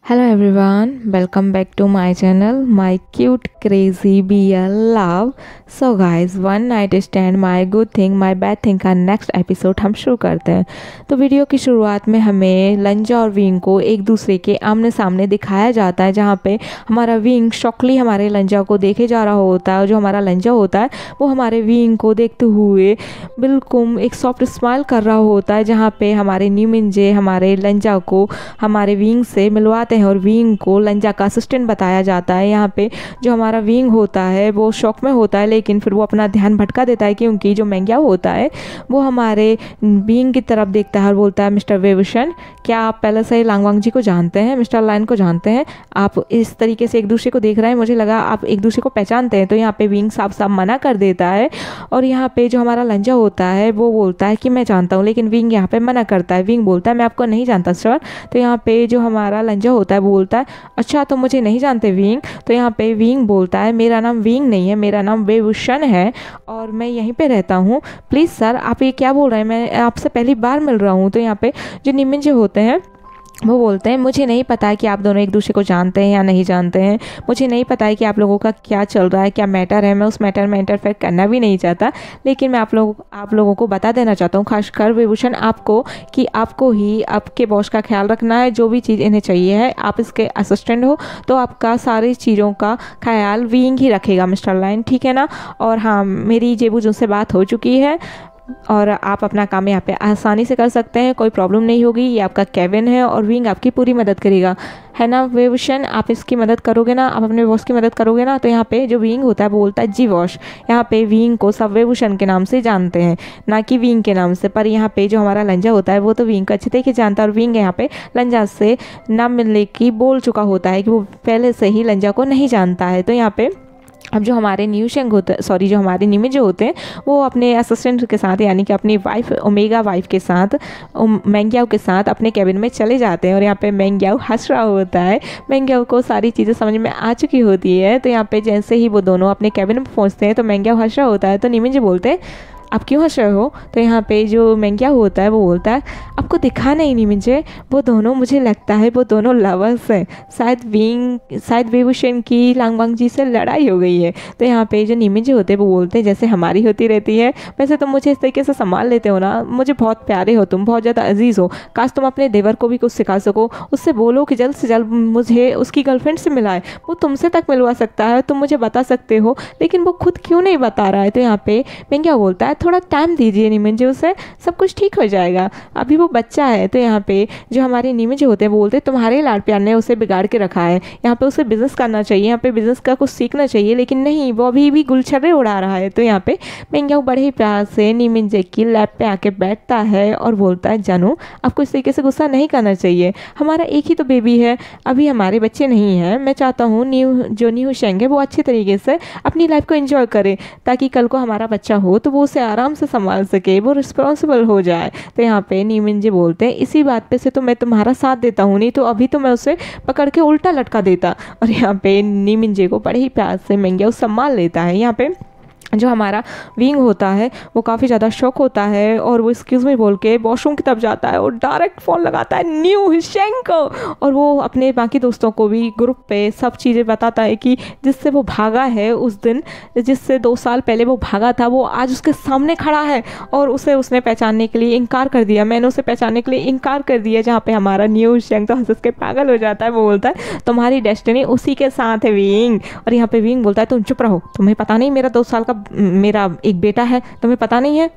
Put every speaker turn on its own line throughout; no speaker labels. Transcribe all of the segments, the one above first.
Hello everyone, welcome back to my channel, my cute crazy BL love. So guys, one night stand, my good thing, my bad thing का next episode हम शुरू करते हैं। तो video की शुरुआत में हमें लंजा और विंग को एक दूसरे के आमने सामने दिखाया जाता है, जहाँ पे हमारा विंग शॉकली हमारे लंजा को देखे जा रहा होता है और जो हमारा लंजा होता है वो हमारे विंग को देखते हुए बिल्कुल एक सॉफ्ट स्माइल कर रहा होता है, जहाँ पे हमारे न्यूमिंजे हमारे लंजा को हमारे विंग से मिलवाते हैं और विंग को लंजा का असिस्टेंट बताया जाता है। यहाँ पे जो हमारा विंग होता है वो शॉक में होता है, लेकिन फिर वो अपना ध्यान भटका देता है क्योंकि जो मैंग्याओ होता है वो हमारे विंग की तरफ देखता है और बोलता है, मिस्टर वेवुशन, क्या आप पहले से लांगवांग जी को जानते हैं, मिस्टर लाइन को जानते हैं? आप इस तरीके से एक दूसरे को देख रहे हैं, मुझे लगा आप एक दूसरे को पहचानते हैं। तो यहाँ पे विंग साफ साफ मना कर देता है और यहाँ पे जो हमारा लंजा होता है वो बोलता है कि मैं जानता हूँ, लेकिन विंग यहाँ पे मना करता है। विंग बोलता है मैं आपको नहीं जानता सर। तो यहाँ पे जो हमारा लंजा होता है वो बोलता है, अच्छा तो मुझे नहीं जानते विंग? तो यहाँ पे विंग बोलता है, मेरा नाम विंग नहीं है, मेरा नाम वेवुशन है और मैं यहीं पे रहता हूँ। प्लीज़ सर आप ये क्या बोल रहे हैं, मैं आपसे पहली बार मिल रहा हूँ। तो यहाँ पे जो निमिंजे होते हैं वो बोलते हैं, मुझे नहीं पता है कि आप दोनों एक दूसरे को जानते हैं या नहीं जानते हैं, मुझे नहीं पता है कि आप लोगों का क्या चल रहा है, क्या मैटर है, मैं उस मैटर में इंटरफेयर करना भी नहीं चाहता, लेकिन मैं आप लोगों को बता देना चाहता हूँ, खासकर विभूषण आपको, कि आपको ही आपके बॉस का ख्याल रखना है। जो भी चीज़ इन्हें चाहिए है, आप इसके असिस्टेंट हो तो आपका सारी चीज़ों का ख्याल विंग ही रखेगा मिस्टर लाइन, ठीक है ना? और हाँ, मेरी जेबू से बात हो चुकी है और आप अपना काम यहाँ पे आसानी से कर सकते हैं, कोई प्रॉब्लम नहीं होगी। ये आपका केविन है और विंग आपकी पूरी मदद करेगा, है ना वेवुशन? आप इसकी मदद करोगे ना, आप अपने बॉस की मदद करोगे ना? तो यहाँ पे जो विंग होता है वो बोलता है, जी बॉस। यहाँ पे विंग को सब वेवुशन के नाम से जानते हैं, ना कि विंग के नाम से। पर यहाँ पे जो हमारा लंजा होता है वो तो विंग को अच्छे तरीके जानता है और विंग यहाँ पे लंजा से नाम मिलने की बोल चुका होता है कि वो पहले से ही लंजा को नहीं जानता है। तो यहाँ पे अब जो हमारे न्यूशेंग होते हैं, जो हमारे निमिंजे होते हैं, वो अपने असिस्टेंट के साथ यानी कि अपनी वाइफ ओमेगा वाइफ के साथ मैंग्याओ के साथ अपने कैबिन में चले जाते हैं और यहाँ पे मैंग्याओ हंस रहा होता है। मैंग्याओ को सारी चीज़ें समझ में आ चुकी होती है। तो यहाँ पे जैसे ही वो दोनों अपने कैबिन में पहुँचते हैं तो मैंग्याओ हंस रहा होता है। तो निमिंजे बोलते हैं, आप क्यों हंस रहे हो? तो यहाँ पे जो मैंग्याओ होता है वो बोलता है, आपको दिखा नहीं मुझे, वो दोनों, मुझे लगता है वो दोनों लवर्स हैं, शायद वेवुशन की लांगवांग जी से लड़ाई हो गई है। तो यहाँ पे जो निमिंजे होते हैं वो बोलते हैं, जैसे हमारी होती रहती है, वैसे तुम मुझे इस तरीके से संभाल लेते हो ना, मुझे बहुत प्यारे हो तुम, बहुत ज़्यादा अजीज़ हो, काश तुम अपने देवर को भी कुछ सिखा सको, उससे बोलो कि जल्द से जल्द मुझे उसकी गर्लफ्रेंड से मिलाए, वो तुमसे तक मिलवा सकता है, तुम मुझे बता सकते हो, लेकिन वो खुद क्यों नहीं बता रहा है? तो यहाँ पे मैंग्याओ बोलता है, थोड़ा टाइम दीजिए निमिंजे उसे, सब कुछ ठीक हो जाएगा, अभी वो बच्चा है। तो यहाँ पे जो हमारे निमिंजे होते हैं वो बोलते हैं, तुम्हारे लाड़ प्यार ने उसे बिगाड़ के रखा है, यहाँ पे उसे बिजनेस करना चाहिए, यहाँ पे बिजनेस का कुछ सीखना चाहिए, लेकिन नहीं, वो अभी भी गुलछर्रे उड़ा रहा है। तो यहाँ पे मैंग्याओ बड़े ही प्यार से निमिंजे की लैप पे आके बैठता है और बोलता है, जानू आपको इस तरीके से गुस्सा नहीं करना चाहिए, हमारा एक ही तो बेबी है, अभी हमारे बच्चे नहीं हैं, मैं चाहता हूँ न्यू शेंग है वो अच्छे तरीके से अपनी लाइफ को एंजॉय करे, ताकि कल को हमारा बच्चा हो तो वो उसे आराम से संभाल सके, वो रिस्पॉन्सिबल हो जाए। तो यहाँ पे निमिंजे बोलते हैं, इसी बात पे से तो मैं तुम्हारा साथ देता हूँ, नहीं तो अभी तो मैं उसे पकड़ के उल्टा लटका देता। और यहाँ पे निमिंजे को बड़े ही प्यार से मैंग्याओ संभाल लेता है। यहाँ पे जो हमारा विंग होता है वो काफ़ी ज़्यादा शौक होता है और वो एक्सक्यूज़ मी बोल के वॉशरूम की तरफ जाता है और डायरेक्ट फ़ोन लगाता है न्यू शेंग को, और वो अपने बाकी दोस्तों को भी ग्रुप पे सब चीज़ें बताता है कि जिससे वो भागा है उस दिन, जिससे 2 साल पहले वो भागा था, वो आज उसके सामने खड़ा है और उसने पहचानने के लिए इनकार कर दिया, मैंने उसे पहचानने के लिए इनकार कर दिया। जहाँ पे हमारा न्यू शेंग तो हंस के पागल हो जाता है, वो बोलता है, तुम्हारी डेस्टिनी उसी के साथ है विंग। और यहाँ पे विंग बोलता है, तुम चुप रहो, तुम्हें पता नहीं मेरा 2 साल का मेरा एक बेटा है, तुम्हें पता नहीं है?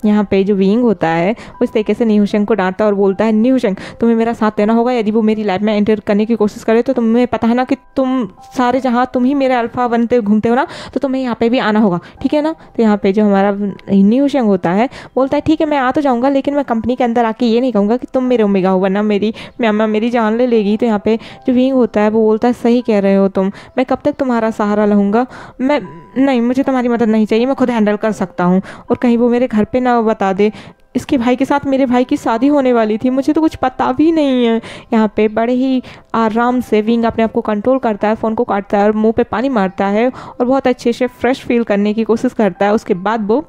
यहाँ पे जो विंग होता है वो इस तरीके से न्यूशेंग को डांटता और बोलता है, न्यूशेंग तुम्हें मेरा साथ देना होगा, यदि वो मेरी लाइफ में एंटर करने की कोशिश करे तो तुम्हें पता है ना कि तुम सारे जहाँ तुम ही मेरे अल्फा बनते घूमते हो ना, तो तुम्हें यहाँ पे भी आना होगा, ठीक है ना? तो यहाँ पे जो हमारा न्यूशेंग होता है बोलता है, ठीक है मैं आ तो जाऊँगा, लेकिन मैं कंपनी के अंदर आके ये नहीं कहूँगा कि तुम मेरे ओमेगा हो, वरना मेरी मैमा मेरी जान ले लेगी। तो यहाँ पे जो विंग होता है वो बोलता है, सही कह रहे हो तुम, मैं कब तक तुम्हारा सहारा रहूँगा, मैं नहीं, मुझे तुम्हारी मदद नहीं चाहिए, मैं खुद हैंडल कर सकता हूँ, और कहीं वो मेरे घर पे ना बता दे, इसके भाई के साथ मेरे भाई की शादी होने वाली थी, मुझे तो कुछ पता भी नहीं है। यहाँ पे बड़े ही आराम से विंग अपने आप को कंट्रोल करता है, फ़ोन को काटता है और मुंह पे पानी मारता है और बहुत अच्छे से फ्रेश फील करने की कोशिश करता है। उसके बाद वो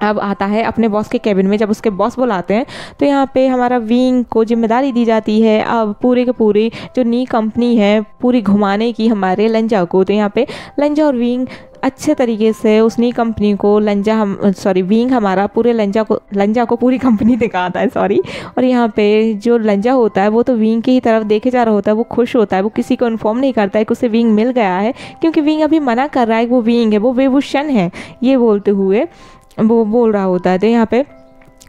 अब आता है अपने बॉस के केबिन में। जब उसके बॉस बुलाते हैं तो यहाँ पे हमारा विंग को जिम्मेदारी दी जाती है अब पूरे के पूरी जो नी कंपनी है पूरी घुमाने की हमारे लंजा को। तो यहाँ पे लंजा और विंग अच्छे तरीके से उस नी कंपनी को विंग हमारा पूरे लंजा को पूरी कंपनी दिखाता है, सॉरी। और यहाँ पे जो लंजा होता है वो तो विंग की ही तरफ देखे जा रहा होता है, वो खुश होता है, वो किसी को इन्फॉर्म नहीं करता है कि उसे विंग मिल गया है, क्योंकि विंग अभी मना कर रहा है कि वो विंग है, वो बेबुशन है, ये बोलते हुए वो बोल रहा होता है। तो यहाँ पे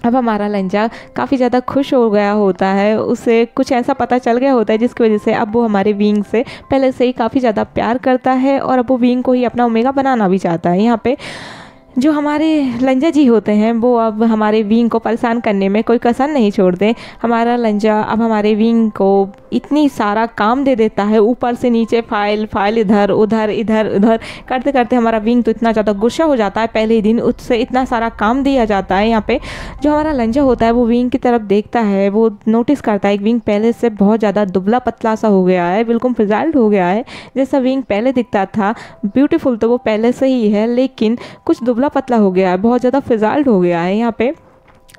अब हमारा लंजा काफ़ी ज़्यादा खुश हो गया होता है, उसे कुछ ऐसा पता चल गया होता है जिसकी वजह से अब वो हमारे विंग से पहले से ही काफ़ी ज़्यादा प्यार करता है और अब वो विंग को ही अपना ओमेगा बनाना भी चाहता है। यहाँ पे जो हमारे लंजा जी होते हैं वो अब हमारे विंग को परेशान करने में कोई कसर नहीं छोड़ते। हमारा लंजा अब हमारे विंग को इतनी सारा काम दे देता है, ऊपर से नीचे फाइल इधर उधर करते करते हमारा विंग तो इतना ज़्यादा गुस्सा हो जाता है पहले ही दिन, उससे इतना सारा काम दिया जाता है। यहाँ पे जो हमारा लंजा होता है वो विंग की तरफ देखता है, वो नोटिस करता है कि विंग पहले से बहुत ज़्यादा दुबला पतला सा हो गया है, बिल्कुल फ्रिजाइल्ड हो गया है। जैसा विंग पहले दिखता था ब्यूटीफुल तो वो पहले से ही है, लेकिन कुछ दुबला पतला हो गया है, बहुत ज़्यादा फिजाल्ट हो गया है। यहाँ पे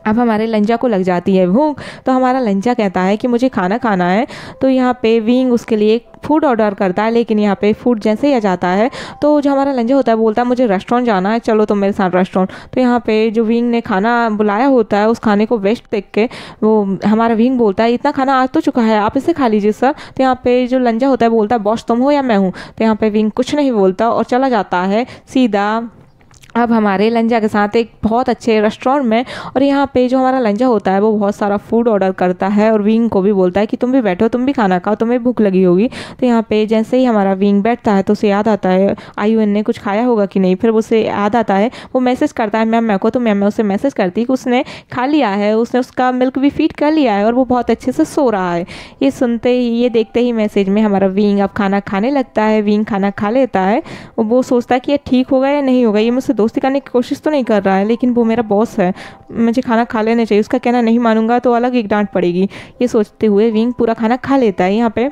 अब हमारे लंजा को लग जाती है भूख, तो हमारा लंजा कहता है कि मुझे खाना खाना है। तो यहाँ पे विंग उसके लिए फूड ऑर्डर करता है, लेकिन यहाँ पे फूड जैसे ही आ जाता है तो जो हमारा लंजा होता है बोलता है मुझे रेस्टोरेंट जाना है, चलो तुम मेरे साथ रेस्टोरेंट। तो यहाँ पे जो विंग ने खाना बुलाया होता है उस खाने को वेस्ट देख के वो हमारा विंग बोलता है इतना खाना आ तो चुका है, आप इसे खा लीजिए सर। तो यहाँ पे जो लंजा होता है बोलता है बॉस तुम हो या मैं हूँ। तो यहाँ पे विंग कुछ नहीं बोलता और चला जाता है सीधा अब हमारे लंजा के साथ एक बहुत अच्छे रेस्टोरेंट में। और यहाँ पे जो हमारा लंजा होता है वो बहुत सारा फूड ऑर्डर करता है और विंग को भी बोलता है कि तुम भी बैठो, तुम भी खाना खाओ, तुम्हें भूख लगी होगी। तो यहाँ पे जैसे ही हमारा विंग बैठता है तो उसे याद आता है आयुन ने कुछ खाया होगा कि नहीं, फिर उसे याद आता है, वो मैसेज करता है मैम को। तो मैम उसे मैसेज करती है कि उसने खा लिया है, उसने उसका मिल्क भी फीड कर लिया है और वो बहुत अच्छे से सो रहा है। ये सुनते ही ये देखते ही मैसेज में हमारा विंग अब खाना खाने लगता है। विंग खाना खा लेता है, वो सोचता है कि ये ठीक होगा या नहीं होगा, ये मुझसे दोस्ती करने की कोशिश तो नहीं कर रहा है, लेकिन वो मेरा बॉस है, मुझे खाना खा लेना चाहिए, उसका कहना नहीं मानूंगा तो अलग एक डांट पड़ेगी। ये सोचते हुए विंग पूरा खाना खा लेता है। यहाँ पे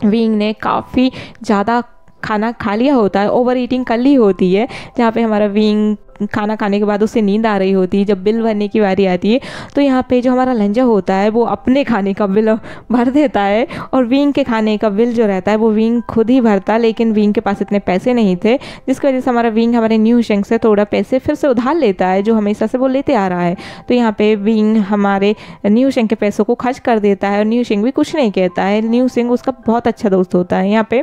विंग ने काफ़ी ज़्यादा खाना खा लिया होता है, ओवर ईटिंग कर ली होती है। जहाँ पे हमारा विंग खाना खाने के बाद उसे नींद आ रही होती है, जब बिल भरने की बारी आती है तो यहाँ पे जो हमारा लंजा होता है वो अपने खाने का बिल भर देता है और विंग के खाने का बिल जो रहता है वो विंग खुद ही भरता, लेकिन विंग के पास इतने पैसे नहीं थे, जिसकी वजह से हमारा विंग हमारे न्यू शेंग से थोड़ा पैसे फिर से उधार लेता है, जो हमेशा से वो लेते आ रहा है। तो यहाँ पे विंग हमारे न्यू शेंग के पैसों को खर्च कर देता है और न्यू शेंग भी कुछ नहीं कहता है। न्यू शेंग उसका बहुत अच्छा दोस्त होता है। यहाँ पे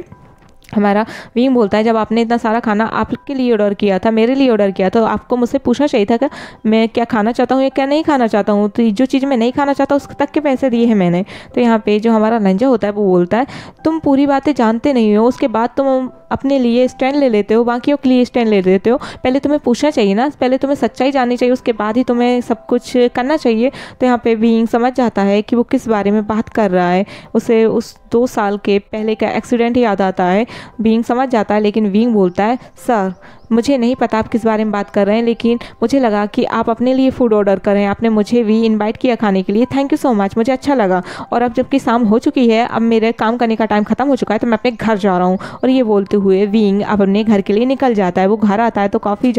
हमारा विंग बोलता है जब आपने इतना सारा खाना आपके लिए ऑर्डर किया था, मेरे लिए ऑर्डर किया, तो आपको मुझसे पूछना चाहिए था कि मैं क्या खाना चाहता हूँ या क्या नहीं खाना चाहता हूँ। तो जो चीज़ मैं नहीं खाना चाहता उस तक के पैसे दिए हैं मैंने। तो यहाँ पे जो हमारा लंजा होता है वो बोलता है तुम पूरी बातें जानते नहीं हो, उसके बाद तुम अपने लिए स्टैंड ले लेते हो, बाकियों के लिए स्टैंड ले लेते हो। पहले तुम्हें पूछना चाहिए ना, पहले तुम्हें सच्चाई जाननी चाहिए, उसके बाद ही तुम्हें सब कुछ करना चाहिए। तो यहाँ पे विंग समझ जाता है कि वो किस बारे में बात कर रहा है, उसे उस 2 साल के पहले का एक्सीडेंट याद आता है। विंग समझ जाता है, लेकिन विंग बोलता है सर मुझे नहीं पता आप किस बारे में बात कर रहे हैं, लेकिन मुझे लगा कि आप अपने लिए फ़ूड ऑर्डर करें, आपने मुझे भी इनवाइट किया खाने के लिए, थैंक यू सो मच, मुझे अच्छा लगा। और अब जबकि शाम हो चुकी है, अब मेरे काम करने का टाइम ख़त्म हो चुका है, तो मैं अपने घर जा रहा हूँ। और ये बोलते हुए विंग अब अपने घर के लिए निकल जाता है। वो घर आता है तो काफ़ी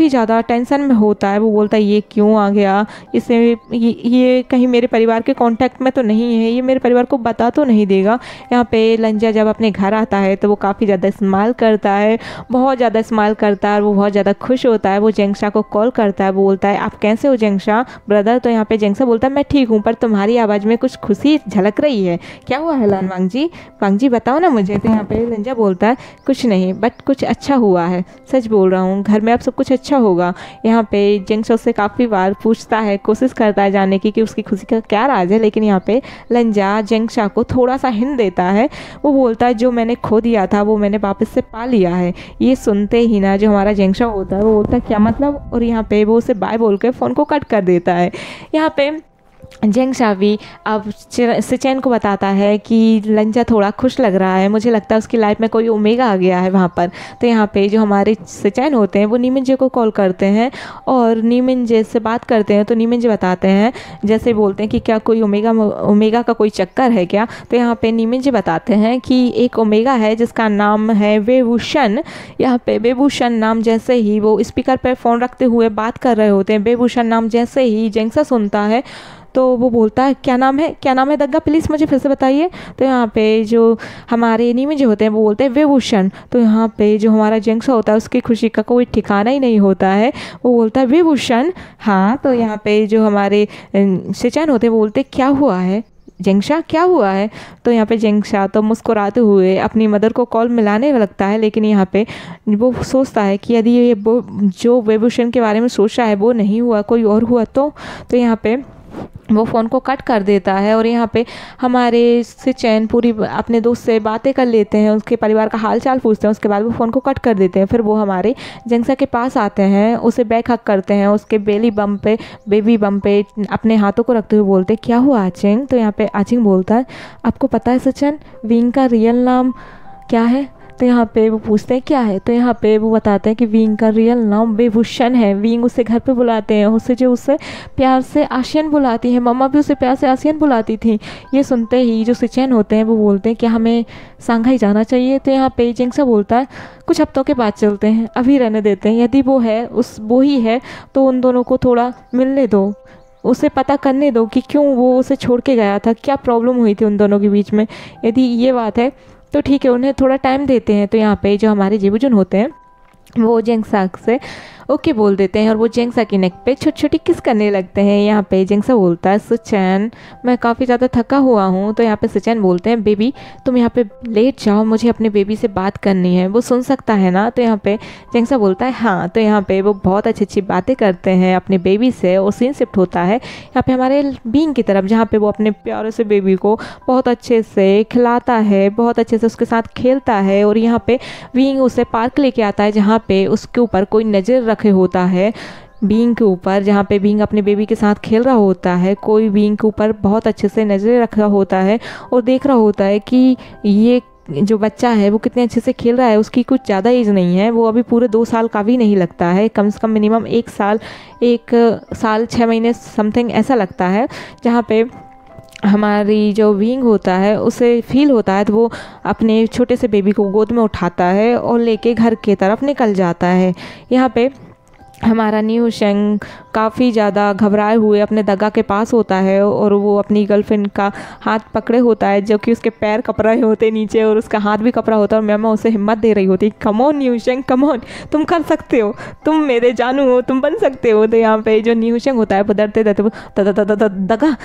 ज़्यादा टेंशन में होता है। वो बोलता है ये क्यों आ गया, इसे ये कहीं मेरे परिवार के कॉन्टैक्ट में तो नहीं है, ये मेरे परिवार को बता तो नहीं देगा। यहाँ पे लंजा जब अपने घर आता है तो वो काफ़ी ज़्यादा स्माइल करता है, बहुत ज़्यादा स्माइल करता है और वो बहुत ज़्यादा खुश होता है। वो जेंगशा को कॉल करता है, वो बोलता है आप कैसे हो जेंगशा ब्रदर। तो यहाँ पे जेंगशा बोलता है मैं ठीक हूँ, पर तुम्हारी आवाज़ में कुछ खुशी झलक रही है, क्या हुआ है लान वांग जी बताओ ना मुझे। तो यहाँ पे लंजा बोलता है कुछ नहीं, बट कुछ अच्छा हुआ है, सच बोल रहा हूँ, घर में अब सब कुछ अच्छा होगा। यहाँ पे जेंगशा उससे काफ़ी बार पूछता है, कोशिश करता है जानने की कि उसकी खुशी का क्या राज है, लेकिन यहाँ पे लंजा जेंगशा को थोड़ा सा हिंट देता है। वो बोलता है जो मैंने खो दिया था वो मैंने वापस से पा लिया है। ये सुनते ही ना जो हमारा जेंगशा होता है वो बोलता है क्या मतलब, और यहाँ पे वो उसे बाय बोल के फ़ोन को कट कर देता है। यहाँ पे जेंगशा भी अब सिचेन को बताता है कि लंजा थोड़ा खुश लग रहा है, मुझे लगता है उसकी लाइफ में कोई ओमेगा आ गया है वहाँ पर। तो यहाँ पे जो हमारे सिचेन होते हैं वो नीमिनजे को कॉल करते हैं और नीमिनजे से बात करते हैं। तो नीमिनजे बताते हैं, जैसे बोलते हैं कि क्या कोई ओमेगा का कोई चक्कर है क्या। तो यहाँ पे नीमिनजे बताते हैं कि एक ओमेगा है जिसका नाम है वेवूशन। यहाँ पे वेवूशन नाम जैसे ही वो स्पीकर पर फ़ोन रखते हुए बात कर रहे होते हैं, वेवूशन नाम जैसे ही जेंगशा सुनता है तो वो बोलता है क्या नाम है, क्या नाम है दग्गा, प्लीज़ मुझे फिर से बताइए। तो यहाँ पे जो हमारे नीमिनजे होते हैं वो बोलते हैं वेवूशन। तो यहाँ पे जो हमारा जेंगशा होता है उसकी खुशी का कोई ठिकाना ही नहीं होता है, वो बोलता है वेवूशन। हाँ, तो यहाँ पे जो हमारे सिचेन होते हैं वो बोलते क्या हुआ है जेंगशा, क्या हुआ है। तो यहाँ पे जेंगशा तो मुस्कुराते हुए अपनी मदर को कॉल मिलाने लगता है, लेकिन यहाँ पे वो सोचता है कि यदि ये वो जो वेवूशन के बारे में सोच रहा है वो नहीं हुआ, कोई और हुआ तो यहाँ पे वो फ़ोन को कट कर देता है। और यहाँ पे हमारे सिचेन पूरी अपने दोस्त से बातें कर लेते हैं, उसके परिवार का हाल चाल पूछते हैं, उसके बाद वो फ़ोन को कट कर देते हैं। फिर वो हमारे जेंगशा के पास आते हैं, उसे बैक हक करते हैं, उसके बेबी बम पे अपने हाथों को रखते हुए बोलते क्या हुआ आचिंग। तो यहाँ पे आचिंग बोलता है आपको पता है सिचेन विंग का रियल नाम क्या है। तो यहाँ पे वो पूछते हैं क्या है। तो यहाँ पे वो बताते हैं कि विंग का रियल नाम वेवूशन है। विंग उसे घर पे बुलाते हैं, उसे प्यार से आशियन बुलाती है, मम्मा भी उसे प्यार से आशियन बुलाती थी। ये सुनते ही जो सिचेन होते हैं वो बोलते हैं कि हमें सांघाई जाना चाहिए। तो यहाँ पे जेंगशा बोलता है कुछ हफ्तों के बाद चलते हैं, अभी रहने देते हैं, यदि वो ही है तो उन दोनों को थोड़ा मिलने दो, उसे पता करने दो कि क्यों वो उसे छोड़ के गया था, क्या प्रॉब्लम हुई थी उन दोनों के बीच में। यदि ये बात है तो ठीक है, उन्हें थोड़ा टाइम देते हैं। तो यहाँ पे जो हमारे जिबूजुन होते हैं वो जेंगशा से ओके बोल देते हैं और वो जेंगशा की नेक पे छोटी छोटी किस करने लगते हैं। यहाँ पे जेंगशा बोलता है सिचेन मैं काफ़ी ज़्यादा थका हुआ हूँ। तो यहाँ पे सिचेन बोलते हैं बेबी तुम यहाँ पे लेट जाओ, मुझे अपने बेबी से बात करनी है, वो सुन सकता है ना। तो यहाँ पे जेंगशा बोलता है हाँ। तो यहाँ पे वो बहुत अच्छी अच्छी बातें करते हैं अपने बेबी से और सीन शिफ्ट होता है यहाँ पे हमारे बींग की तरफ, जहाँ पे वो अपने प्यारे से बेबी को बहुत अच्छे से खिलाता है, बहुत अच्छे से उसके साथ खेलता है। और यहाँ पे बींग उसे पार्क लेके आता है जहाँ पे उसके ऊपर कोई नज़र रखे होता है बींग के ऊपर, जहाँ पे बींग अपने बेबी के साथ खेल रहा होता है। कोई बींग के ऊपर बहुत अच्छे से नज़र रखा होता है और देख रहा होता है कि ये जो बच्चा है वो कितने अच्छे से खेल रहा है। उसकी कुछ ज़्यादा एज नहीं है, वो अभी पूरे 2 साल का भी नहीं लगता है, कम से कम मिनिमम 1 साल 6 महीने समथिंग ऐसा लगता है। जहाँ पे हमारी जो विंग होता है उसे फील होता है तो वो अपने छोटे से बेबी को गोद में उठाता है और लेके घर की तरफ निकल जाता है। यहाँ पे हमारा न्यू शेंग काफ़ी ज़्यादा घबराए हुए अपने दगा के पास होता है और वो अपनी गर्लफ्रेंड का हाथ पकड़े होता है, जो कि उसके पैर कप रहे होते नीचे और उसका हाथ भी कप रहा होता है। और मैमा उसे हिम्मत दे रही होती, कम ऑन न्यू शेंग कम ऑन, तुम कर सकते हो, तुम मेरे जानू हो, तुम बन सकते हो। तो यहाँ पे जो न्यू शेंग होता है वो डरते डरते वो दगा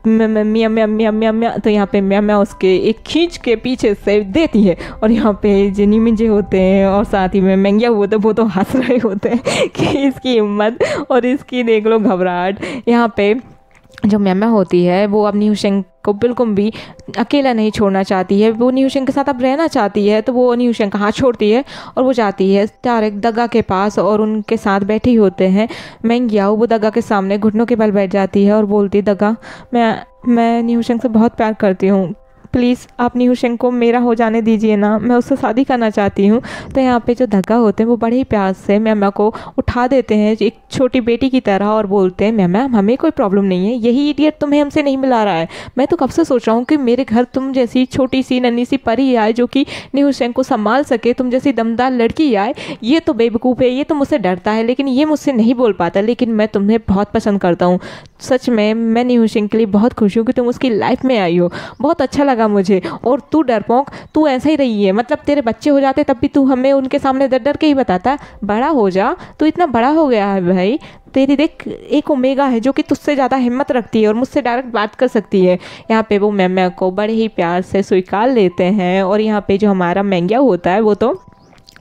मिया मिया मिया मिया मिया। तो यहाँ पे मैमा उसके एक खींच के पीछे से देती है और यहाँ पे जो नीमिनजे होते हैं और साथ ही में मैंगिया होते हैं वो तो हंस रहे होते हैं कि इसकी हिम्मत और इसकी देख लो घबराहट। यहाँ पे जो मैमा होती है वो अब न्यू शेंग को बिल्कुल भी अकेला नहीं छोड़ना चाहती है, वो न्यू शेंग के साथ अब रहना चाहती है। तो वो न्यू शेंग का हाथ छोड़ती है और वो जाती है डायरेक्ट दगा के पास और उनके साथ बैठी होते हैं मैंगियाओ। वो दगा के सामने घुटनों के बल बैठ जाती है और बोलती दगा मैं न्यू शेंग से बहुत प्यार करती हूँ, प्लीज़ आप न्यू शेंग को मेरा हो जाने दीजिए ना, मैं उससे शादी करना चाहती हूँ। तो यहाँ पे जो दगा होते हैं वो बड़े ही प्यार से मैमा को उठा देते हैं एक छोटी बेटी की तरह और बोलते हैं मैमा हमें कोई प्रॉब्लम नहीं है, यही इडियट तुम्हें हमसे नहीं मिला रहा है। मैं तो कब से सोच रहा हूँ कि मेरे घर तुम जैसी छोटी सी नन्ही सी परी आए जो कि न्यू शेंग को संभाल सके, तुम जैसी दमदार लड़की आए। ये तो बेवकूफ़ है, ये तो मुझसे डरता है लेकिन ये मुझसे नहीं बोल पाता, लेकिन मैं तुम्हें बहुत पसंद करता हूँ। सच में मैं न्यू शेंग के लिए बहुत खुश हूँ कि तुम उसकी लाइफ में आई हो, बहुत अच्छा लगा मुझे। और तू डरपोक, तू ऐसा ही रही है, मतलब तेरे बच्चे हो जाते तब भी तू हमें उनके सामने डर डर के ही बताता, बड़ा हो जा, तू इतना बड़ा हो गया है भाई, तेरी देख एक ओमेगा है जो कि तुझसे ज़्यादा हिम्मत रखती है और मुझसे डायरेक्ट बात कर सकती है। यहाँ पे वो मैमा को बड़े ही प्यार से स्वीकार लेते हैं और यहाँ पे जो हमारा मैंगिया होता है वो तो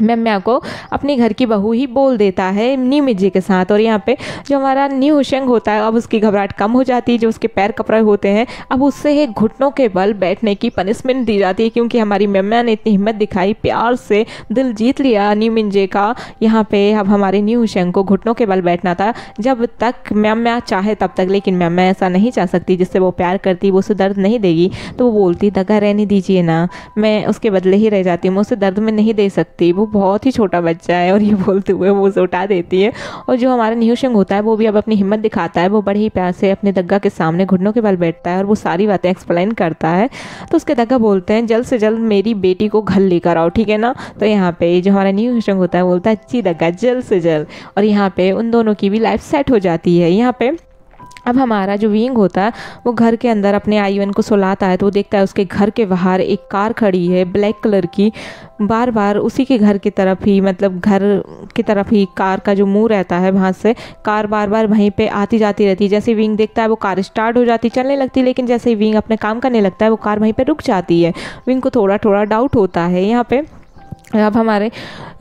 म्या को अपनी घर की बहू ही बोल देता है नी मिर्जे के साथ। और यहाँ पे जो हमारा न्यू हुशंग होता है अब उसकी घबराहट कम हो जाती है, जो उसके पैर कपड़े होते हैं अब उससे एक घुटनों के बल बैठने की पनिशमेंट दी जाती है, क्योंकि हमारी म्या ने इतनी हिम्मत दिखाई, प्यार से दिल जीत लिया नी मिर्जे का। यहाँ पे अब हमारे न्यू हुशंग को घुटनों के बल बैठना था जब तक म्या चाहे तब तक, लेकिन म्या ऐसा नहीं चाह सकती, जिससे वो प्यार करती, वो उसे दर्द नहीं देगी। तो वो बोलती दगा रहने दीजिए ना, मैं उसके बदले ही रह जाती हूँ, मैं उसे दर्द में नहीं दे सकती, वो बहुत ही छोटा बच्चा है। और ये बोलते हुए वो उसे उठा देती है। और जो हमारा न्यू हुशंग होता है वो भी अब अपनी हिम्मत दिखाता है, वो बड़े ही प्यार से अपने दग्गा के सामने घुटनों के बल बैठता है और वो सारी बातें एक्सप्लेन करता है। तो उसके दग्गा बोलते हैं जल्द से जल्द मेरी बेटी को घर लेकर आओ, ठीक है ना। तो यहाँ पे जो हमारा न्यू हुशंग होता है बोलता है जी दग्गा जल्द से जल्द। और यहाँ पे उन दोनों की भी लाइफ सेट हो जाती है। यहाँ पे अब हमारा जो विंग होता है वो घर के अंदर अपने आईवन को सुलाता है, तो वो देखता है उसके घर के बाहर एक कार खड़ी है ब्लैक कलर की, बार बार उसी के घर की तरफ ही, मतलब घर की तरफ ही कार का जो मुंह रहता है वहाँ से कार बार बार वहीं पे आती जाती रहती है। जैसे विंग देखता है वो कार स्टार्ट हो जाती, चलने लगती, लेकिन जैसे ही विंग अपने काम करने लगता है वो कार वहीं पे रुक जाती है। विंग को थोड़ा थोड़ा डाउट होता है। यहाँ पे अब हमारे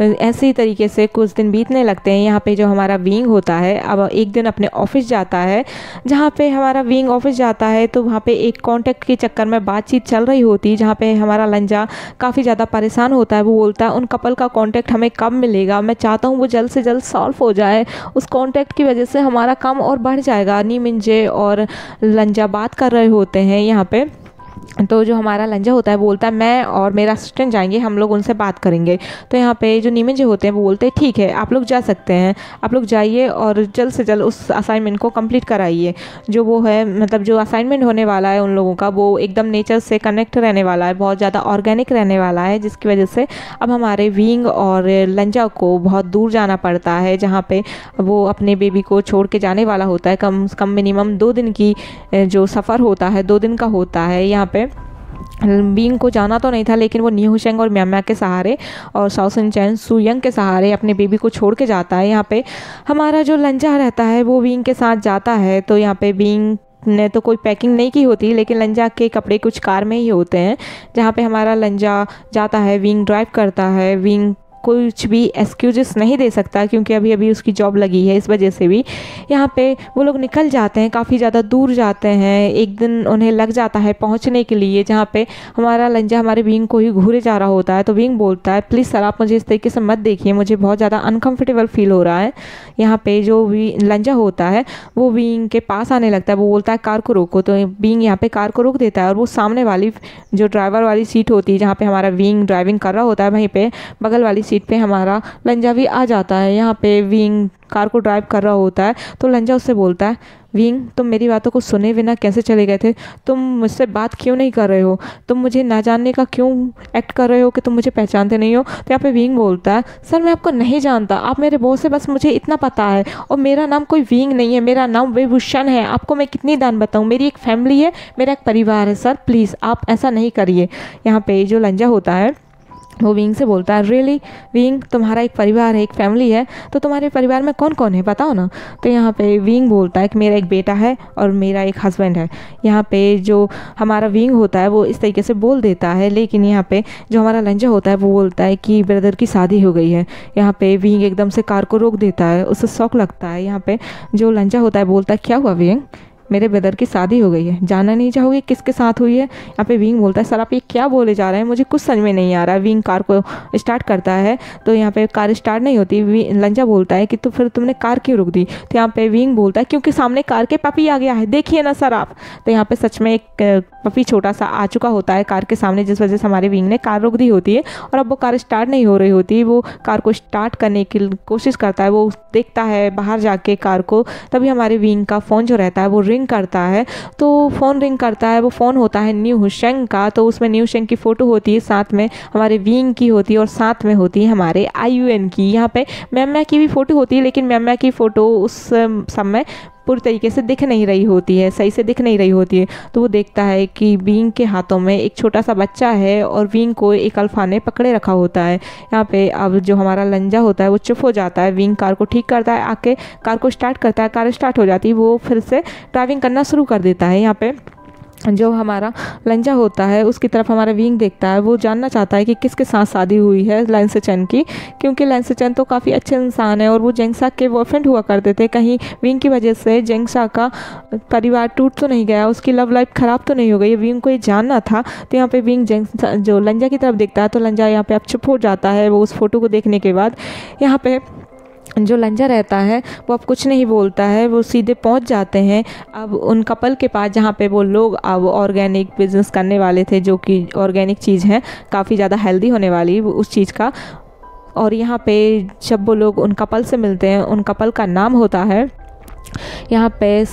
ऐसे ही तरीके से कुछ दिन बीतने लगते हैं। यहाँ पे जो हमारा विंग होता है अब एक दिन अपने ऑफिस जाता है, जहाँ पे हमारा विंग ऑफिस जाता है तो वहाँ पे एक कांटेक्ट के चक्कर में बातचीत चल रही होती है, जहाँ पे हमारा लंजा काफ़ी ज़्यादा परेशान होता है। वो बोलता है उन कपल का कांटेक्ट हमें कब मिलेगा, मैं चाहता हूँ वो जल्द से जल्द सॉल्व हो जाए, उस कांटेक्ट की वजह से हमारा काम और बढ़ जाएगा। नी मिर्जे और लंजा बात कर रहे होते हैं यहाँ पे। तो जो हमारा लंजा होता है बोलता है मैं और मेरा असिस्टेंट जाएंगे, हम लोग उनसे बात करेंगे। तो यहाँ पे जो नी मिर्जे होते हैं वो बोलते हैं ठीक है आप लोग जा सकते हैं, आप लोग जाइए और जल्द से जल्द उस असाइनमेंट को कंप्लीट कराइए। जो वो है मतलब जो असाइनमेंट होने वाला है उन लोगों का वो एकदम नेचर से कनेक्ट रहने वाला है, बहुत ज़्यादा ऑर्गेनिक रहने वाला है, जिसकी वजह से अब हमारे विंग और लंजा को बहुत दूर जाना पड़ता है, जहाँ पे वो अपने बेबी को छोड़ के जाने वाला होता है। कम से कम मिनिमम 2 दिन की जो सफ़र होता है 2 दिन का होता है। यहाँ पे विंग को जाना तो नहीं था, लेकिन वो न्यू हुशंग और म्या के सहारे और साउसन चैन सुयंग के सहारे अपने बेबी को छोड़ के जाता है। यहाँ पे हमारा जो लंजा रहता है वो विंग के साथ जाता है। तो यहाँ पे विंग ने तो कोई पैकिंग नहीं की होती, लेकिन लंजा के कपड़े कुछ कार में ही होते हैं, जहाँ पे हमारा लंजा जाता है, विंग ड्राइव करता है। विंग कुछ भी एक्सक्यूजेस नहीं दे सकता क्योंकि अभी अभी उसकी जॉब लगी है, इस वजह से भी यहाँ पे वो लोग निकल जाते हैं, काफ़ी ज़्यादा दूर जाते हैं। एक दिन उन्हें लग जाता है पहुँचने के लिए, जहाँ पे हमारा लंजा हमारे विंग को ही घूरे जा रहा होता है। तो विंग बोलता है प्लीज़ सर आप मुझे इस तरीके से मत देखिए, मुझे बहुत ज़्यादा अनकम्फर्टेबल फील हो रहा है। यहाँ पे जो लंजा होता है वो विंग के पास आने लगता है, वो बोलता है कार को रोको। तो विंग यहाँ पे कार को रोक देता है और वो सामने वाली जो ड्राइवर वाली सीट होती है, जहाँ पे हमारा विंग ड्राइविंग कर रहा होता है, वहीं पे बगल वाली सीट पे हमारा लंजा भी आ जाता है। यहाँ पे विंग कार को ड्राइव कर रहा होता है, तो लंजा उससे बोलता है विंग तुम मेरी बातों को सुने बिना कैसे चले गए थे, तुम मुझसे बात क्यों नहीं कर रहे हो, तुम मुझे ना जानने का क्यों एक्ट कर रहे हो कि तुम मुझे पहचानते नहीं हो। तो यहाँ पे विंग बोलता है सर मैं आपको नहीं जानता, आप मेरे बॉस से, बस मुझे इतना पता है, और मेरा नाम कोई विंग नहीं है, मेरा नाम विभूषण है। आपको मैं कितनी दान बताऊँ, मेरी एक फैमिली है, मेरा एक परिवार है, सर प्लीज़ आप ऐसा नहीं करिए। यहाँ पे जो लंजा होता है वो विंग से बोलता है रियली विंग तुम्हारा एक परिवार है, एक फैमिली है, तो तुम्हारे परिवार में कौन कौन है बताओ ना। तो यहाँ पे विंग बोलता है कि मेरा एक बेटा है और मेरा एक हस्बैंड है। यहाँ पे जो हमारा विंग होता है वो इस तरीके से बोल देता है, लेकिन यहाँ पे जो हमारा लंजा होता है वो बोलता है कि ब्रदर की शादी हो गई है। यहाँ पे विंग एकदम से कार को रोक देता है, उसे शौक लगता है। यहाँ पे जो लंजा होता है बोलता है क्या हुआ विंग, मेरे ब्रदर की शादी हो गई है, जानना नहीं चाहोगे किसके साथ हुई है। यहाँ पे विंग बोलता है सर आप ये क्या बोले जा रहे हैं, मुझे कुछ समझ में नहीं आ रहा। विंग कार को स्टार्ट करता है, तो यहाँ पे कार स्टार्ट नहीं होती। लंजा बोलता है कि तो फिर तुमने कार क्यों रोक दी। तो यहाँ पे विंग बोलता है क्योंकि सामने कार के पपी आ गया है, देखिए ना सर आप। तो यहाँ पे सच में एक पपी छोटा सा आ चुका होता है कार के सामने, जिस वजह से हमारे विंग ने कार रोक दी होती है और अब वो कार स्टार्ट नहीं हो रही होती। वो कार को स्टार्ट करने की कोशिश करता है, वो देखता है बाहर जाके कार को, तभी हमारे विंग का फ़ोन जो रहता है वो रिंग करता है। तो फ़ोन रिंग करता है, वो फ़ोन होता है न्यू हुशंग का। तो उसमें न्यू हुशंग की फ़ोटो होती है, साथ में हमारे विंग की होती है और साथ में होती है हमारे आईयूएन की। यहाँ पे म्या की भी फ़ोटो होती है, लेकिन म्या की फ़ोटो उस समय पूरी तरीके से दिख नहीं रही होती है, सही से दिख नहीं रही होती है। तो वो देखता है कि विंग के हाथों में एक छोटा सा बच्चा है और विंग को एक अल्फा ने पकड़े रखा होता है। यहाँ पे अब जो हमारा लंजा होता है वो चुप हो जाता है। विंग कार को ठीक करता है, आके कार को स्टार्ट करता है, कार स्टार्ट हो जाती है, वो फिर से ड्राइविंग करना शुरू कर देता है। यहाँ पे जो हमारा लंजा होता है उसकी तरफ हमारा विंग देखता है। वो जानना चाहता है कि किसके साथ शादी हुई है लैंसचन की, क्योंकि लैंसचन तो काफ़ी अच्छे इंसान है और वो जेंगसा के बॉयफ्रेंड हुआ करते थे। कहीं विंग की वजह से जेंगसा का परिवार टूट तो नहीं गया, उसकी लव लाइफ ख़राब तो नहीं हो गई, विंग को ये जानना था। तो यहाँ पे विंग जेंगसा जो लंजा की तरफ देखता है तो लंजा यहाँ पे अब चुप हो जाता है वो उस फोटो को देखने के बाद। यहाँ पे जो लंजा रहता है वो अब कुछ नहीं बोलता है, वो सीधे पहुंच जाते हैं अब उन कपल के पास जहाँ पे वो लोग अब ऑर्गेनिक बिजनेस करने वाले थे, जो कि ऑर्गेनिक चीज़ है काफ़ी ज़्यादा हेल्दी होने वाली उस चीज़ का। और यहाँ पे जब वो लोग उन कपल से मिलते हैं, उन कपल का नाम होता है यहाँ पे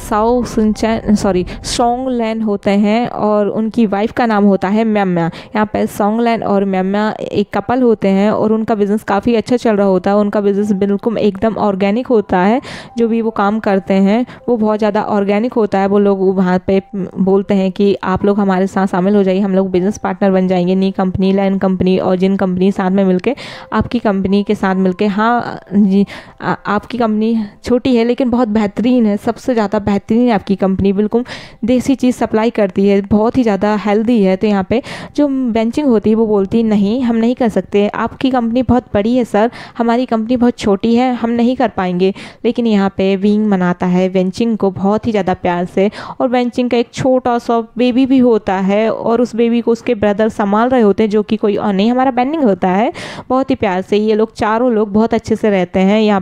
सोंगलैन होते हैं और उनकी वाइफ का नाम होता है म्याम्या। यहाँ पे सोंगलैन और म्याम्या एक कपल होते हैं और उनका बिज़नेस काफ़ी अच्छा चल रहा होता है। उनका बिज़नेस बिल्कुल एकदम ऑर्गेनिक होता है, जो भी वो काम करते हैं वो बहुत ज़्यादा ऑर्गेनिक होता है। वो लोग वहाँ पे बोलते हैं कि आप लोग हमारे साथ शामिल हो जाइए, हम लोग बिज़नेस पार्टनर बन जाएंगे। नी कंपनी, लैन कंपनी और जिन कंपनी साथ में मिलके आपकी कंपनी के साथ मिलके, हाँ जी आपकी कंपनी छोटी है लेकिन बहुत बेहतरीन है, सबसे ज़्यादा बेहतरीन है आपकी कंपनी, बिल्कुल देसी चीज़ सप्लाई करती है, बहुत ही ज़्यादा हेल्दी है। तो यहाँ पे जो बेंचिंग होती है वो बोलती नहीं, हम नहीं कर सकते, आपकी कंपनी बहुत बड़ी है सर, हमारी कंपनी बहुत छोटी है, हम नहीं कर पाएंगे। लेकिन यहाँ पे विंग मनाता है बेंचिंग को बहुत ही ज़्यादा प्यार से, और बेंचिंग का एक छोटा सा बेबी भी होता है और उस बेबी को उसके ब्रदर संभाल रहे होते हैं, जो कि कोई और नहीं हमारा बेंडिंग होता है। बहुत ही प्यार से ये लोग चारों लोग बहुत अच्छे से रहते हैं। यहाँ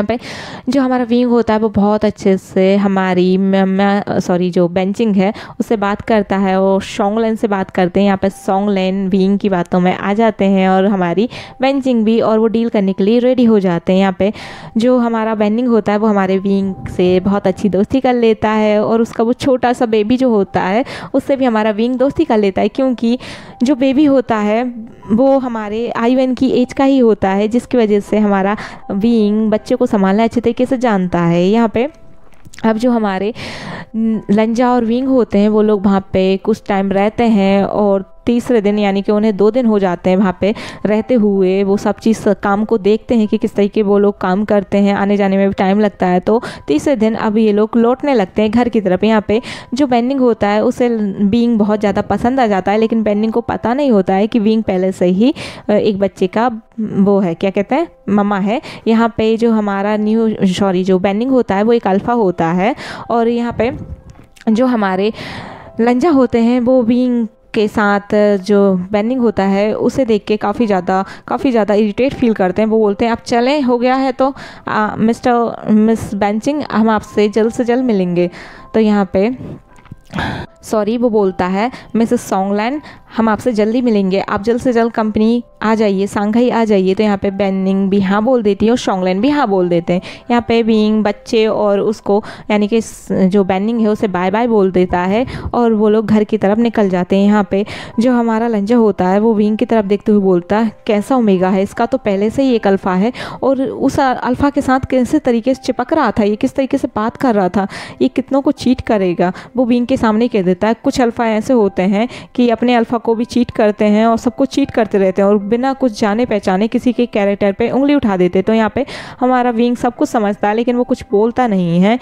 पे जो हमारा विंग होता है वो बहुत अच्छे से हमारी जो बेंचिंग है उससे बात करता है और सोंगलैन से बात करते हैं। यहाँ पे सोंगलैन विंग की बातों में आ जाते हैं और हमारी बेंचिंग भी, और वो डील करने के लिए रेडी हो जाते हैं। यहाँ पे जो हमारा बेंडिंग होता है वो हमारे विंग से बहुत अच्छी दोस्ती कर लेता है और उसका वो छोटा सा बेबी जो होता है उससे भी हमारा विंग दोस्ती कर लेता है, क्योंकि जो बेबी होता है वो हमारे आईवन की एज का ही होता है, जिसकी वजह से हमारा विंग बच्चे को संभालना अच्छे तरीके से जानता है। यहाँ पे अब जो हमारे लंजा और विंग होते हैं वो लोग वहाँ पे कुछ टाइम रहते हैं और तीसरे दिन यानी कि उन्हें 2 दिन हो जाते हैं वहाँ पे रहते हुए। वो सब चीज़ काम को देखते हैं कि किस तरीके वो लोग काम करते हैं, आने जाने में भी टाइम लगता है। तो तीसरे दिन अब ये लोग लौटने लगते हैं घर की तरफ। यहाँ पे जो बेंडिंग होता है उसे विंग बहुत ज़्यादा पसंद आ जाता है, लेकिन बेंडिंग को पता नहीं होता है कि विंग पहले से ही एक बच्चे का वो है, क्या कहते हैं, मम्मा है। यहाँ पे जो हमारा जो बेंडिंग होता है वो एक अल्फ़ा होता है, और यहाँ पे जो हमारे लंजा होते हैं वो विंग के साथ जो बेंडिंग होता है उसे देख के काफ़ी ज़्यादा इरिटेट फील करते हैं। वो बोलते हैं अब चलें, हो गया है तो मिस बेंचिंग, हम आपसे जल्द से जल्द मिलेंगे। तो यहाँ पे वो बोलता है मिसेस सोंगलैन, हम आपसे जल्दी मिलेंगे, आप जल्द से जल्द कंपनी आ जाइए, सांघाई आ जाइए। तो यहाँ पे बेंडिंग भी हाँ बोल देती है और सोंगलैन भी हाँ बोल देते हैं। यहाँ पे विंग बच्चे और उसको यानी कि जो बेंडिंग है उसे बाय बाय बोल देता है और वो लोग घर की तरफ निकल जाते हैं। यहाँ पे जो हमारा लंजा होता है वो विंग की तरफ देखते हुए बोलता है कैसा ओमेगा है, इसका तो पहले से ही एक अल्फ़ा है और उस अल्फ़ा के साथ कैसे तरीके से चिपक रहा था, ये किस तरीके से बात कर रहा था, ये कितनों को चीट करेगा। वो विंग के सामने कह देता है कुछ अल्फ़ा ऐसे होते हैं कि अपने अल्फ़ा को भी चीट करते हैं और सबको चीट करते रहते हैं और बिना कुछ जाने पहचाने किसी के कैरेक्टर पे उंगली उठा देते। तो यहाँ पे हमारा विंग सब कुछ समझता है लेकिन वो कुछ बोलता नहीं है।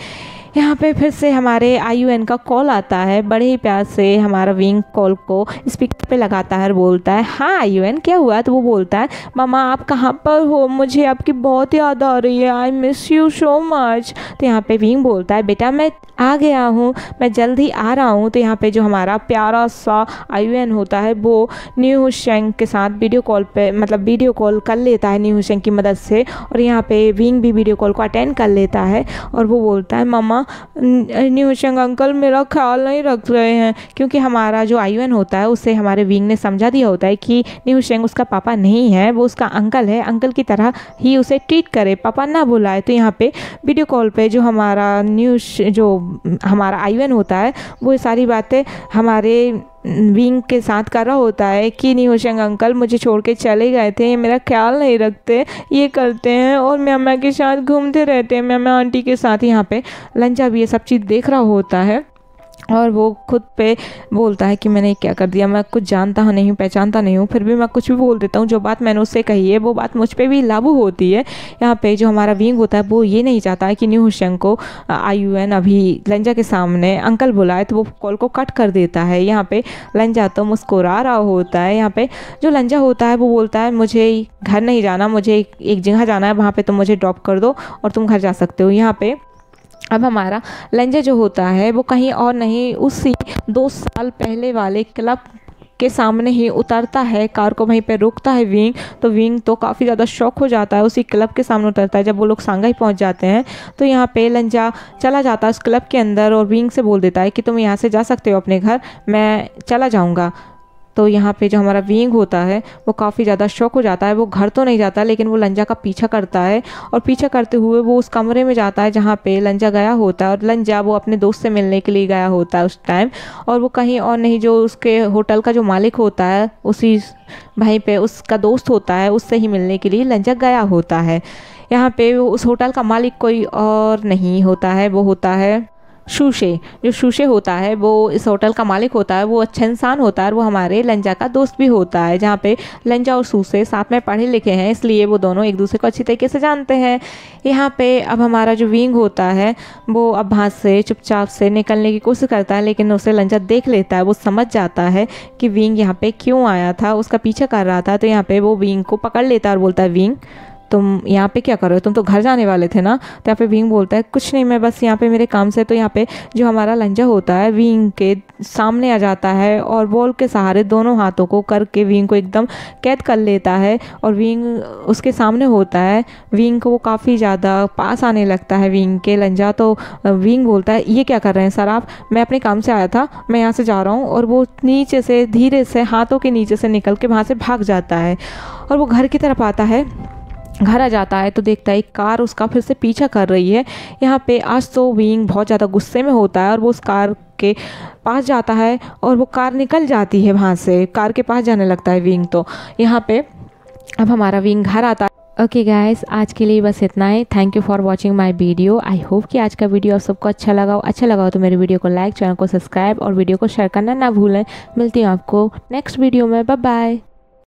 यहाँ पे फिर से हमारे IUN का कॉल आता है, बड़े ही प्यार से हमारा विंग कॉल को स्पीकर पे लगाता है और बोलता है हाँ IUN क्या हुआ। तो वो बोलता है मामा आप कहाँ पर हो, मुझे आपकी बहुत याद आ रही है, I miss you so much. तो यहाँ पे विंग बोलता है बेटा मैं आ गया हूँ, मैं जल्द ही आ रहा हूँ। तो यहाँ पे जो हमारा प्यारा सा IUN होता है वो न्यू हुशेंग के साथ वीडियो कॉल कर लेता है न्यू हुशेंग की मदद से, और यहाँ पे विंग भी वीडियो कॉल को अटेंड कर लेता है और वो बोलता है मामा न्यू हुशेंग अंकल मेरा ख्याल नहीं रख रहे हैं, क्योंकि हमारा जो IUN होता है उसे हमारे विंग ने समझा दिया होता है कि न्यू हुशेंग उसका पापा नहीं है, वो उसका अंकल है, अंकल की तरह ही उसे ट्रीट करे, पापा ना बुलाए। तो यहाँ पे वीडियो कॉल पे जो हमारा IUN होता है वो ये सारी बातें हमारे विंग के साथ कर रहा होता है कि न्यू हुशेंग अंकल मुझे छोड़ के चले गए थे, ये मेरा ख्याल नहीं रखते, ये करते हैं और म्यामा के साथ घूमते रहते हैं, म्यामा आंटी के साथ। यहाँ पे लंजा भी ये सब चीज़ देख रहा होता है और वो खुद पे बोलता है कि मैंने क्या कर दिया, मैं कुछ जानता नहीं हूँ, पहचानता नहीं हूँ, फिर भी मैं कुछ भी बोल देता हूँ। जो बात मैंने उससे कही है वो बात मुझ पे भी लागू होती है। यहाँ पे जो हमारा विंग होता है वो ये नहीं चाहता है कि न्यू हुशंग को आयुएन अभी लंजा के सामने अंकल बुलाए, तो वो कॉल को कट कर देता है। यहाँ पे लंजा तो मुस्कुरा रहा होता है। यहाँ पे जो लंजा होता है वो बोलता है मुझे घर नहीं जाना, मुझे एक जगह जाना है, वहाँ पर तुम मुझे ड्रॉप कर दो और तुम घर जा सकते हो। यहाँ पे अब हमारा लंजा जो होता है वो कहीं और नहीं, उसी 2 साल पहले वाले क्लब के सामने ही उतरता है, कार को वहीं पे रोकता है विंग। तो विंग तो काफ़ी ज़्यादा शॉक हो जाता है, उसी क्लब के सामने उतरता है। जब वो लोग सांघाई पहुंच जाते हैं तो यहाँ पे लंजा चला जाता है उस क्लब के अंदर और विंग से बोल देता है कि तुम यहाँ से जा सकते हो अपने घर, मैं चला जाऊँगा। तो यहाँ पे जो हमारा विंग होता है वो काफ़ी ज़्यादा शॉक हो जाता है। वो घर तो नहीं जाता लेकिन वो लंजा का पीछा करता है और पीछा करते हुए वो उस कमरे में जाता है जहाँ पे लंजा गया होता है। और लंजा वो अपने दोस्त से मिलने के लिए गया होता है उस टाइम, और वो कहीं और नहीं, जो उसके होटल का जो मालिक होता है उसी वहीं पे उसका दोस्त होता है, उससे ही मिलने के लिए लंजा गया होता है। यहाँ पे वो उस होटल का मालिक कोई और नहीं होता है, वो होता है शूशे। जो शूशे होता है वो इस होटल का मालिक होता है, वो अच्छा इंसान होता है और वो हमारे लंजा का दोस्त भी होता है। जहाँ पे लंजा और शूशे साथ में पढ़े लिखे हैं, इसलिए वो दोनों एक दूसरे को अच्छी तरीके से जानते हैं। यहाँ पे अब हमारा जो विंग होता है वो अब वहाँ से चुपचाप से निकलने की कोशिश करता है, लेकिन उसे लंजा देख लेता है। वो समझ जाता है कि विंग यहाँ पे क्यों आया था, उसका पीछा कर रहा था। तो यहाँ पे वो विंग को पकड़ लेता है और बोलता है विंग तुम यहाँ पे क्या कर रहे हो, तुम तो घर जाने वाले थे ना। तो यहाँ पे विंग बोलता है कुछ नहीं, मैं बस यहाँ पे मेरे काम से। तो यहाँ पे जो हमारा लंजा होता है विंग के सामने आ जाता है और बॉल के सहारे दोनों हाथों को करके विंग को एकदम कैद कर लेता है और विंग उसके सामने होता है। विंग को वो काफ़ी ज़्यादा पास आने लगता है विंग के लंजा। तो विंग बोलता है ये क्या कर रहे हैं सर आप, मैं अपने काम से आया था, मैं यहाँ से जा रहा हूँ। और वो नीचे से धीरे से हाथों के नीचे से निकल के वहाँ से भाग जाता है और वो घर की तरफ आता है। घर आ जाता है तो देखता है एक कार उसका फिर से पीछा कर रही है। यहाँ पे आज तो विंग बहुत ज़्यादा गुस्से में होता है और वो उस कार के पास जाता है और वो कार निकल जाती है वहाँ से, कार के पास जाने लगता है विंग। तो यहाँ पे अब हमारा विंग घर आता है। ओके गाइस, आज के लिए बस इतना ही। Thank you for watching my video. I hope कि आज का वीडियो आप सबको अच्छा लगा हो तो मेरे वीडियो को लाइक, चैनल को सब्सक्राइब और वीडियो को शेयर करना ना भूलें। मिलती हूँ आपको नेक्स्ट वीडियो में। Bye bye.